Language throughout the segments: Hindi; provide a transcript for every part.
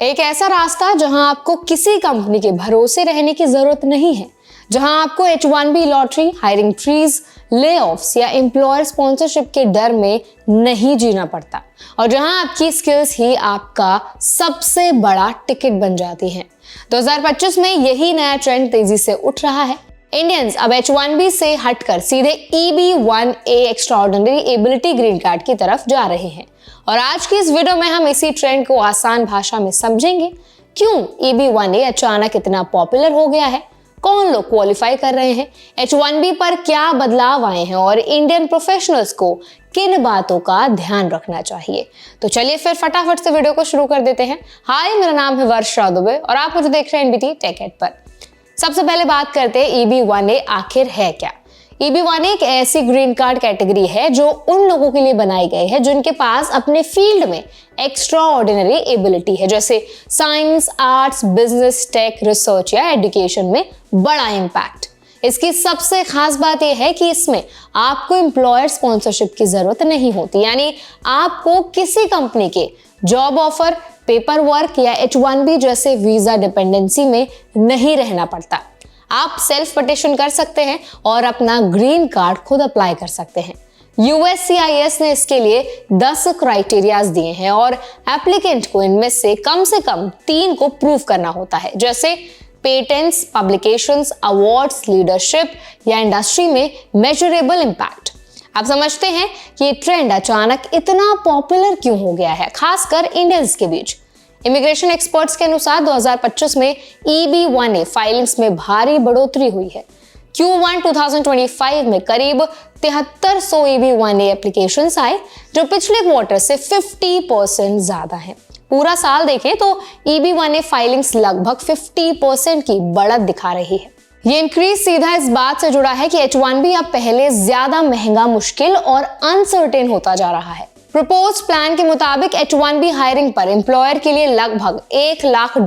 एक ऐसा रास्ता जहां आपको किसी कंपनी के भरोसे रहने की जरूरत नहीं है, जहां आपको H1B lottery, hiring freeze, layoffs या एम्प्लॉयर स्पॉन्सरशिप के डर में नहीं जीना पड़ता और जहां आपकी स्किल्स ही आपका सबसे बड़ा टिकट बन जाती हैं। 2025 में यही नया ट्रेंड तेजी से उठ रहा है। इंडियंस अब H1B से हटकर सीधे EB-1A extraordinary ability green card की तरफ जा रहे हैं और आज की इस वीडियो में हम इसी ट्रेंड को आसान भाषा में समझेंगे। क्यों EB-1A अचानक इतना पॉपुलर हो गया है, कौन लोग क्वालिफाई कर रहे हैं, H1B पर क्या बदलाव आए हैं और इंडियन प्रोफेशनल्स को किन बातों का ध्यान रखना चाहिए। तो चलिए फिर फटाफट से वीडियो को शुरू कर देते हैं। हाय, मेरा नाम है वर्षा दुबे और आप मुझे देख रहे हैं NBT टेक एड पर। सबसे पहले बात करते हैं EB-1A आखिर है क्या। EB-1A एक ऐसी ग्रीन कार्ड कैटेगरी है जो उन लोगों के लिए बनाई गई है जिनके पास अपने फील्ड में एक्स्ट्रा ऑर्डिनरी एबिलिटी है, जैसे science, arts, business, tech, research या एजुकेशन में बड़ा इम्पैक्ट। इसकी सबसे खास बात यह है कि इसमें आपको एम्प्लॉयर स्पॉन्सरशिप की जरूरत नहीं होती, यानी आपको किसी कंपनी के जॉब ऑफर, पेपर वर्क या H1B जैसे वीजा डिपेंडेंसी में नहीं रहना पड़ता। आप सेल्फ पिटिशन कर सकते हैं और अपना ग्रीन कार्ड खुद अप्लाई कर सकते हैं। USCIS ने इसके लिए 10 क्राइटेरियाज दिए हैं और एप्लीकेंट को इनमें से कम 3 को प्रूव करना होता है, जैसे पेटेंट्स, पब्लिकेशंस, अवार्ड्स, लीडरशिप या इंडस्ट्री में मेजरेबल इम्पैक्ट। आप समझते हैं कि ये ट्रेंड अचानक इतना पॉपुलर क्यों हो गया है, खासकर इंडियंस के बीच। इमिग्रेशन एक्सपर्ट्स के अनुसार 2025 में EB-1A फाइलिंग्स में भारी बढ़ोतरी हुई है। Q1 2025 में करीब 7300 EB-1A एप्लीकेशंस आए, जो पिछले क्वार्टर से 50% ज्यादा है। पूरा साल देखें तो EB-1A फाइलिंग्स लगभग 50% की बढ़त दिखा रही है। ये इंक्रीज सीधा इस बात से जुड़ा है कि H1B अब पहले ज्यादा महंगा, मुश्किल और अनसर्टेन होता जा रहा है। प्रपोज्ड प्लान के मुताबिक H1B हायरिंग पर एम्प्लॉयर के लिए लगभग $1 लाख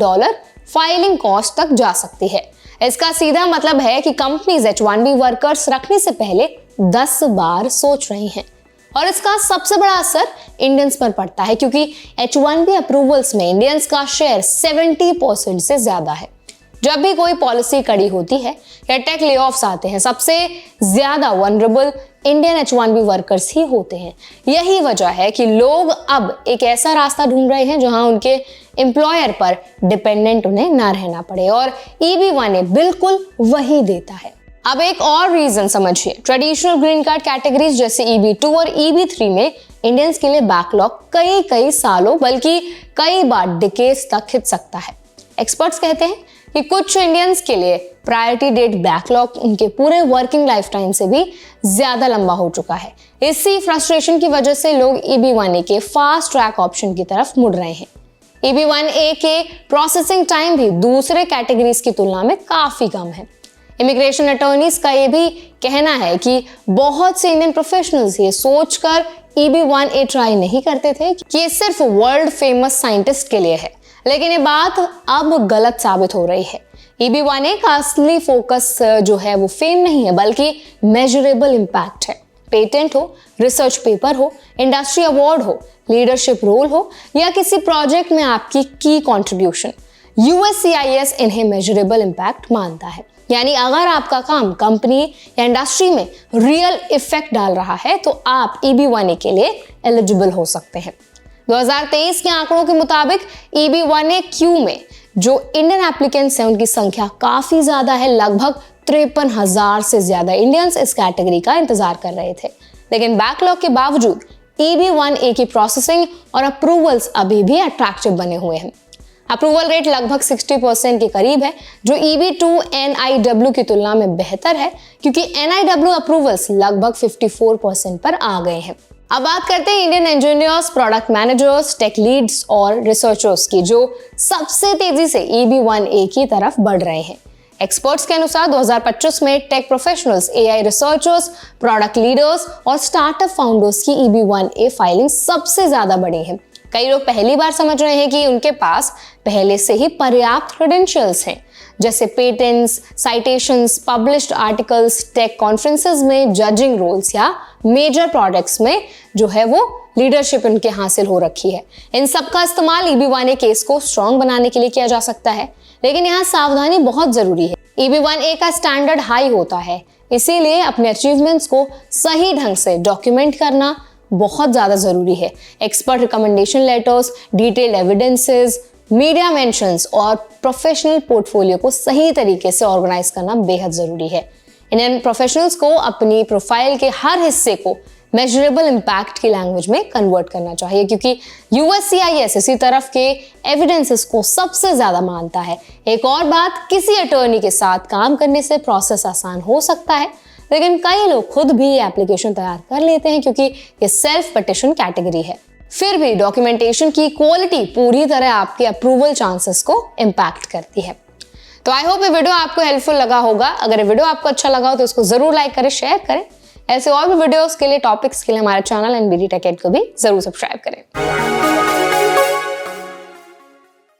फाइलिंग कॉस्ट तक जा सकती है। इसका सीधा मतलब है कि कंपनीज H1B वर्कर्स रखने से पहले 10 बार सोच रही हैं और इसका सबसे बड़ा असर इंडियंस पर पड़ता है, क्योंकि H1B अप्रूवल्स में इंडियंस का शेयर 70% से ज्यादा है। जब भी कोई पॉलिसी कड़ी होती है या टेक ले-ऑफ्स आते हैं, सबसे ज्यादा वनरेबल इंडियन H1B वर्कर्स ही होते हैं। यही वजह है कि लोग अब एक ऐसा रास्ता ढूंढ रहे हैं जहां उनके एम्प्लॉयर पर डिपेंडेंट उन्हें ना रहना पड़े और EB-1A बिल्कुल वही देता है। अब एक और रीजन समझिए। ट्रेडिशनल ग्रीन कार्ड कैटेगरीज जैसे EB-2 और EB-3 में इंडियंस के लिए बैकलॉग कई सालों बल्कि कई बार डिकेड्स तक खिंच सकता है। एक्सपर्ट्स कहते हैं कि कुछ इंडियंस के लिए प्रायोरिटी डेट बैकलॉग उनके पूरे वर्किंग लाइफ टाइम से भी ज्यादा लंबा हो चुका है। इसी फ्रस्ट्रेशन की वजह से लोग EB-1A के फास्ट ट्रैक ऑप्शन की तरफ मुड़ रहे हैं। EB-1A के प्रोसेसिंग टाइम भी दूसरे कैटेगरीज की तुलना में काफी कम है। इमिग्रेशन अटॉर्नीज का ये भी कहना है कि बहुत से इंडियन प्रोफेशनल्स ये सोचकर EB-1A ट्राई नहीं करते थे कि ये सिर्फ वर्ल्ड फेमस साइंटिस्ट के लिए है, लेकिन ये बात अब गलत साबित हो रही है। EB-1A का असली फोकस जो है वो फेम नहीं है, बल्कि मेजरेबल इम्पैक्ट है। पेटेंट हो, रिसर्च पेपर हो, इंडस्ट्री अवार्ड हो, लीडरशिप रोल हो या किसी प्रोजेक्ट में आपकी की कंट्रीब्यूशन, USCIS इन्हें मेजरेबल इम्पैक्ट मानता है। यानी अगर आपका काम कंपनी या इंडस्ट्री में रियल इफेक्ट डाल रहा है तो आप EB-1A के लिए एलिजिबल हो सकते हैं। 2023 के आंकड़ों के मुताबिक EB-1A क्यू में जो इंडियन एप्लीकेंट्स हैं उनकी संख्या काफी ज्यादा है। लगभग 53,000 से ज्यादा इंडियंस इस कैटेगरी का इंतजार कर रहे थे, लेकिन बैकलॉग के बावजूद EB-1A की प्रोसेसिंग और अप्रूवल्स अभी भी अट्रैक्टिव बने हुए हैं। अप्रूवल रेट लगभग 60% के करीब है, जो EB-2 NIW की तुलना में बेहतर है, क्योंकि NIW अप्रूवल्स लगभग 54% पर आ गए हैं। अब बात करते हैं Indian engineers, product managers, tech leads और रिसर्चर्स की, जो सबसे तेजी से EB-1A की तरफ बढ़ रहे हैं। एक्सपर्ट्स के अनुसार 2025 में tech professionals, AI researchers, product leaders और स्टार्टअप फाउंडर्स की EB-1A फाइलिंग सबसे ज्यादा बढ़ी है। कई लोग पहली बार समझ रहे हैं कि उनके पास पहले से ही पर्याप्त क्रेडेंशियल्स हैं, जैसे patents, citations, published articles, tech conferences में जजिंग रोल्स या मेजर प्रोडक्ट्स में जो है वो लीडरशिप इनके हासिल हो रखी है। इन सब का इस्तेमाल EB1A केस को स्ट्रॉन्ग बनाने के लिए किया जा सकता है, लेकिन यहाँ सावधानी बहुत जरूरी है। EB1A का स्टैंडर्ड हाई होता है, इसीलिए अपने अचीवमेंट्स को सही ढंग से डॉक्यूमेंट करना बहुत ज्यादा जरूरी है। Expert recommendation letters, detailed evidences, media mentions और प्रोफेशनल पोर्टफोलियो को सही तरीके से ऑर्गेनाइज करना बेहद जरूरी है। इन प्रोफेशनल्स को अपनी प्रोफाइल के हर हिस्से को मेजरेबल इम्पैक्ट की लैंग्वेज में कन्वर्ट करना चाहिए, क्योंकि USCIS इसी तरफ के एविडेंसेस को सबसे ज्यादा मानता है। एक और बात, किसी अटॉर्नी के साथ काम करने से प्रोसेस आसान हो सकता है, लेकिन कई लोग खुद भी एप्लीकेशन तैयार कर लेते हैं क्योंकि ये सेल्फ पिटिशन कैटेगरी है। फिर भी डॉक्यूमेंटेशन की क्वालिटी पूरी तरह आपके अप्रूवल चांसेस को इम्पैक्ट करती है। तो आई होप ये वीडियो आपको हेल्पफुल लगा होगा। अगर ये वीडियो आपको अच्छा लगा हो तो इसको जरूर लाइक करें, शेयर करें। ऐसे और भी वीडियोस के लिए, टॉपिक्स के लिए हमारे चैनल NBD Tech Ed को भी जरूर सब्सक्राइब करें।